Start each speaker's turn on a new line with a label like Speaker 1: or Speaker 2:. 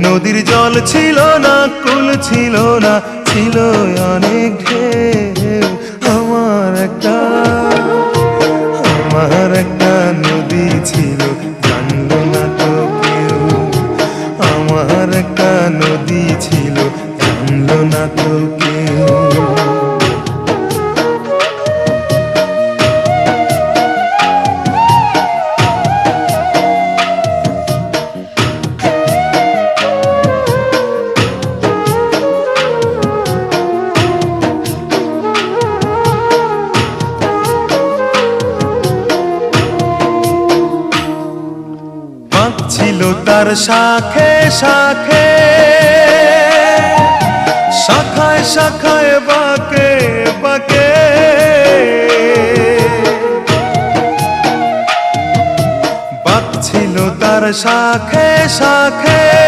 Speaker 1: নদীর জল ছিল না, কুল ছিল না, ছিল অনেক ঢেউ। আমার একটা নদী ছিল, জানলো না তো কেউ। আমার একটা নদী ছিল, জানলো না তো কেউ। ছিল তার শাখে শাখে, শাখায় শাখায় বাঁকে বাঁকে, বাঁক ছিল তার শাখে শাখে।